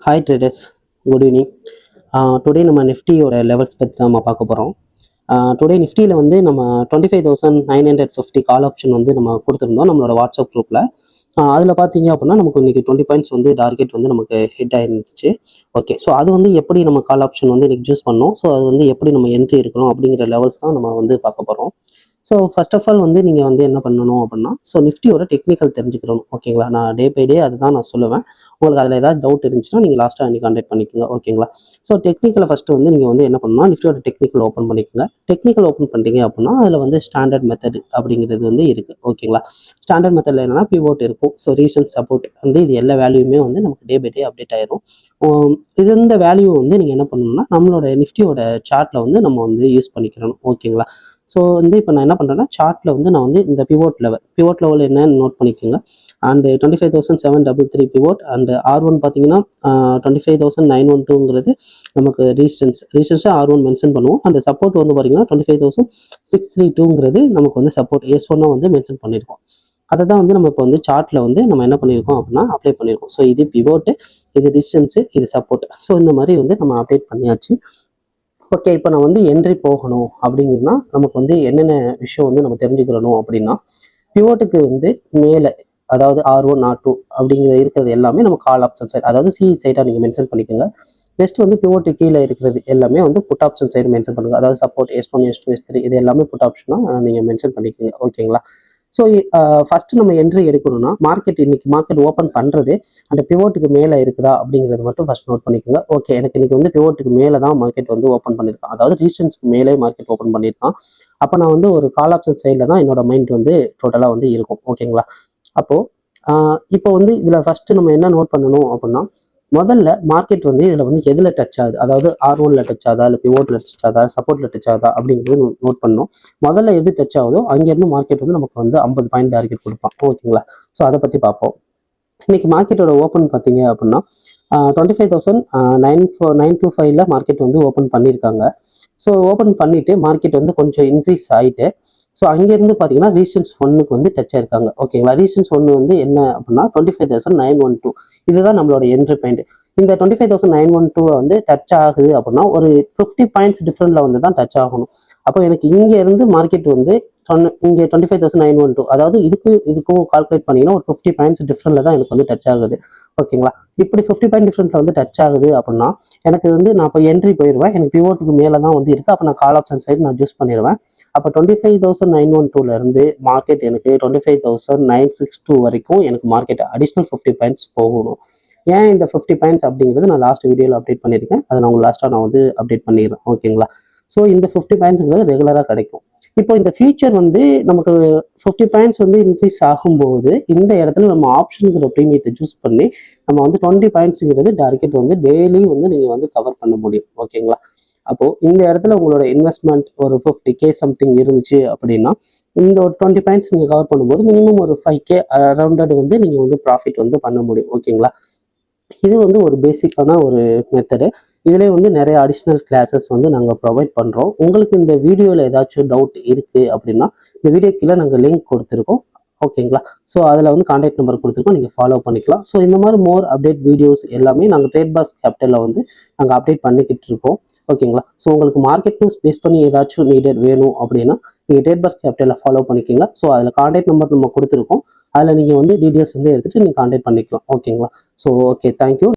Hi traders, good evening. Today நம்ம நிஃப்டியோட levels பற்றி நம்ம பார்க்க போகிறோம். டுடே நிஃப்டியில் வந்து நம்ம 25,950 கால் ஆப்ஷன் வந்து நம்ம கொடுத்துருந்தோம் நம்மளோட வாட்ஸ்அப் குரூப்பில். அதில் பார்த்தீங்க அப்படின்னா நமக்கு இன்றைக்கி 20 பாயிண்ட்ஸ் வந்து டார்கெட் வந்து நமக்கு ஹிட் ஆயிருந்துச்சு. ஓகே, ஸோ அது வந்து எப்படி நம்ம கால் ஆப்ஷன் வந்து இன்றைக்கி சூஸ் பண்ணோம், ஸோ அது வந்து எப்படி நம்ம என்ட்ரி எடுக்கணும் அப்படிங்கிற லெவல்ஸ் தான் நம்ம வந்து பார்க்க போகிறோம். ஸோ ஃபர்ஸ்ட் ஆஃப் ஆல் வந்து நீங்கள் வந்து என்ன பண்ணணும் அப்படின்னா, ஸோ நிஃப்டியோட டெக்னிக்கல் தெரிஞ்சுக்கணும். ஓகேங்களா, நான் டே பை டே அதுதான் நான் சொல்லுவேன். உங்களுக்கு அதில் ஏதாவது டவுட் இருந்துச்சுன்னா நீங்கள் லாஸ்ட்டாக அன்றைக்கி கான்டாக்ட் பண்ணிக்கோங்க. ஓகேங்களா, ஸோ டெக்னிக்கலை ஃபஸ்ட்டு வந்து நீங்கள் வந்து என்ன பண்ணணும்னா நிஃப்டியோட டெக்னிக்கல் ஓப்பன் பண்ணிக்கோங்க. டெக்னிக்கல் ஓப்பன் பண்ணிட்டீங்க அப்படின்னா அதில் வந்து ஸ்டாண்டர்ட் மெத்தட் அப்படிங்கிறது வந்து இருக்குது. ஓகேங்களா, ஸ்டாண்டர்ட் மெத்தடில் என்னென்னா பிவோட் இருக்கும். ஸோ ரீசன் சப்போர்ட் வந்து இது எல்லா வேல்யூமே வந்து நமக்கு டே பை டே அப்டேட் ஆயிரும். இது இந்த வேல்யூ வந்து நீங்கள் என்ன பண்ணணும்னா நம்மளோட நிஃப்டியோட சார்ட்டில் வந்து நம்ம வந்து யூஸ் பண்ணிக்கிறணும். ஓகேங்களா, ஸோ வந்து இப்போ நான் என்ன பண்ணுறேன்னா சார்ட்டில் வந்து நான் வந்து இந்த பிவோட் லெவல் என்னன்னு நோட் பண்ணிக்கோங்க. அண்டு 25,733 பிவோட் அண்ட் R1 பார்த்தீங்கன்னா 25,912ங்கிறது நமக்கு ரீசன்ஸை R1 மென்ஷன் பண்ணுவோம். அந்த சப்போர்ட் வந்து பார்த்தீங்கன்னா 25,632ங்கிறது நமக்கு வந்து சப்போர்ட் S1 வந்து மென்ஷன் பண்ணியிருக்கோம். அதை தான் வந்து நம்ம இப்போ வந்து சார்ட்டில் வந்து நம்ம என்ன பண்ணியிருக்கோம் அப்படின்னா அப்ளை பண்ணியிருக்கோம். ஸோ இது பிவோட்டு, இது டிஸ்டன்ஸு, இது சப்போர்ட். ஸோ இந்த மாதிரி வந்து நம்ம அப்டேட் பண்ணியாச்சு. ஓகே, இப்போ நான் வந்து என்ட்ரி போகணும் அப்படிங்கிறதுனா நமக்கு வந்து என்னென்ன விஷயம் வந்து நம்ம தெரிஞ்சுக்கிறணும் அப்படின்னா, பிவோட்டுக்கு வந்து மேலே அதாவது R1 R2 அப்படிங்கிற இருக்கிறது எல்லாமே நம்ம கால் ஆப்ஷன் சைடு, அதாவது சி சைடாக நீங்கள் மென்ஷன் பண்ணிக்கோங்க. நெக்ஸ்ட் வந்து பிவோட்டு கீழே இருக்கிறது எல்லாமே வந்து புட் ஆப்ஷன் சைடு மென்ஷன் பண்ணுங்கள். அதாவது சப்போர்ட் S1 S2 S3 இது எல்லாமே புட் ஆப்ஷனாக நீங்கள் மென்ஷன் பண்ணிக்கோங்க. ஓகேங்களா, ஸோ ஃபஸ்ட்டு நம்ம என்ட்ரி எடுக்கணும்னா இன்னைக்கு மார்க்கெட் ஓப்பன் பண்ணுறது அந்த பிவோட்டுக்கு மேலே இருக்குதா அப்படிங்கிறது மட்டும் ஃபஸ்ட் நோட் பண்ணிக்கோங்க. ஓகே, எனக்கு இன்னைக்கு வந்து பிவோட்டுக்கு மேலே தான் மார்க்கெட் வந்து ஓப்பன் பண்ணியிருக்கான், அதாவது ரீசன்ஸ்க்கு மேலே மார்க்கெட் ஓப்பன் பண்ணியிருக்கான். அப்போ நான் வந்து ஒரு கால் ஆப்ஷன் சைடில் தான் என்னோட மைண்ட் வந்து டோட்டலாக வந்து இருக்கும். ஓகேங்களா, அப்போது இப்போ வந்து இதில் ஃபஸ்ட்டு நம்ம என்ன நோட் பண்ணணும் அப்படின்னா, முதல்ல மார்க்கெட் வந்து இதில் வந்து எதில் டச் ஆகுது, அதாவது R1ல டச் ஆகுதா, இல்லை பிவோட்டில் டச் ஆகுதா, சப்போர்ட்டில் டச் ஆகுதா அப்படிங்கிறது நோட் பண்ணணும். முதல்ல எது டச் ஆகுதோ அங்கேருந்து மார்க்கெட் வந்து நமக்கு வந்து 50 பாயிண்ட் டார்கெட் கொடுப்பான். ஓகேங்களா, ஸோ அதை பற்றி பார்ப்போம். இன்னைக்கு மார்க்கெட்டோட ஓப்பன் பார்த்தீங்க அப்படின்னா 25,925ல மார்க்கெட் வந்து ஓப்பன் பண்ணியிருக்காங்க. ஸோ ஓப்பன் பண்ணிட்டு மார்க்கெட் வந்து கொஞ்சம் இன்க்ரீஸ் ஆகிட்டு, ஸோ அங்கேருந்து பார்த்தீங்கன்னா ரீசன்ஸ் 1க்கு வந்து டச் ஆயிருக்காங்க. ஓகேங்களா, ரீசன்ஸ் 1 வந்து என்ன அப்படின்னா 25,912, இதுதான் நம்மளோட என்ட்ரி பாயிண்ட். இந்த 25,912 வந்து டச் ஆகுது அப்படின்னா ஒரு 50 பாயிண்ட்ஸ் டிஃப்ரெண்ட்ல வந்து தான் டச் ஆகணும். அப்போ எனக்கு இங்கே இருந்து மார்க்கெட் வந்து இங்கே 25,912, அதாவது இதுக்கும் கால்குலேட் பண்ணிங்கன்னா ஒரு 50 பாயிண்ட்ஸ் டிஃப்ரெண்ட்ல தான் எனக்கு வந்து டச் ஆகுது. ஓகேங்களா, இப்படி 50 பாயிண்ட் டிஃப்ரெண்ட்ல வந்து டச் ஆகுது அப்படின்னா எனக்கு வந்து நான் இப்போ என்ட்ரி போயிடுவேன். எனக்கு பிவோட்டுக்கு மேலே தான் வந்து இருக்குது. அப்போ நான் கால் ஆப்ஷன் சைடு நான் சூஸ் பண்ணிடுவேன். அப்போ 25,912லேருந்து மார்க்கெட் எனக்கு 25,962 வரைக்கும் எனக்கு மார்க்கெட் அடிஷ்னல் 50 பாயிண்ட்ஸ் போகணும். ஏன் இந்த 50 பாயிண்ட்ஸ் அப்படிங்கிறது நான் லாஸ்ட் வீடியோவில் அப்டேட் பண்ணியிருக்கேன். அதை நான் உங்களுக்கு லாஸ்ட்டாக நான் வந்து அப்டேட் பண்ணிடுறேன். ஓகேங்களா, ஸோ இந்த 50 பாயிண்ட்ஸுங்கிறது ரெகுலராக கிடைக்கும். இப்போ இந்த ஃபியூச்சர் வந்து நமக்கு 50 பாயிண்ட்ஸ் வந்து இன்க்ரீஸ் ஆகும்போது இந்த இடத்துல நம்ம ஆப்ஷனுங்கிற ப்ரீமியத்தை சூஸ் பண்ணி நம்ம வந்து 20 பாயிண்ட்ஸுங்கிறது டார்கெட் வந்து டெய்லி வந்து நீங்கள் வந்து கவர் பண்ண முடியும். ஓகேங்களா, அப்போது இந்த இடத்துல உங்களோட இன்வெஸ்ட்மெண்ட் ஒரு 50K சம்திங் இருந்துச்சு அப்படின்னா இந்த ஒரு 20 பாயிண்ட்ஸ் நீங்கள் கவர் பண்ணும்போது மினிமம் ஒரு 5K அரௌண்டட் வந்து நீங்கள் வந்து ப்ராஃபிட் வந்து பண்ண முடியும். ஓகேங்களா, இது வந்து ஒரு பேசிக்கான ஒரு மெத்தடு. இதுலேயே வந்து நிறைய அடிஷ்னல் கிளாஸஸ் வந்து நாங்கள் ப்ரொவைட் பண்ணுறோம். உங்களுக்கு இந்த வீடியோவில் ஏதாச்சும் டவுட் இருக்குது அப்படின்னா இந்த வீடியோ கீழே நாங்கள் லிங்க் கொடுத்துருக்கோம். ஓகேங்களா, ஸோ அதில் வந்து கான்டாக்ட் நம்பர் கொடுத்துருக்கோம், நீங்கள் ஃபாலோ பண்ணிக்கலாம். ஸோ இந்த மாதிரி மோர் அப்டேட் வீடியோஸ் எல்லாமே நாங்கள் ட்ரேட்பாஸ் கேபிட்டலில் வந்து நாங்கள் அப்டேட் பண்ணிக்கிட்டு இருக்கோம். ஓகேங்களா, ஸோ உங்களுக்கு மார்க்கெட் நியூஸ் பேஸ் பண்ணி ஏதாச்சும் நீடட் வேணும் அப்படின்னா நீங்கள் ட்ரேட்பாஸ் கேபிட்டலில் ஃபாலோ பண்ணிக்கோங்க. ஸோ அதில் கான்டாக்ட் நம்பர் நம்ம கொடுத்துருக்கோம். அதில் நீங்கள் வந்து டீட்டெயில்ஸ் வந்து எடுத்துகிட்டு நீங்கள் கான்டாக்ட் பண்ணிக்கலாம். ஓகேங்களா, ஸோ ஓகே, தேங்க்யூ.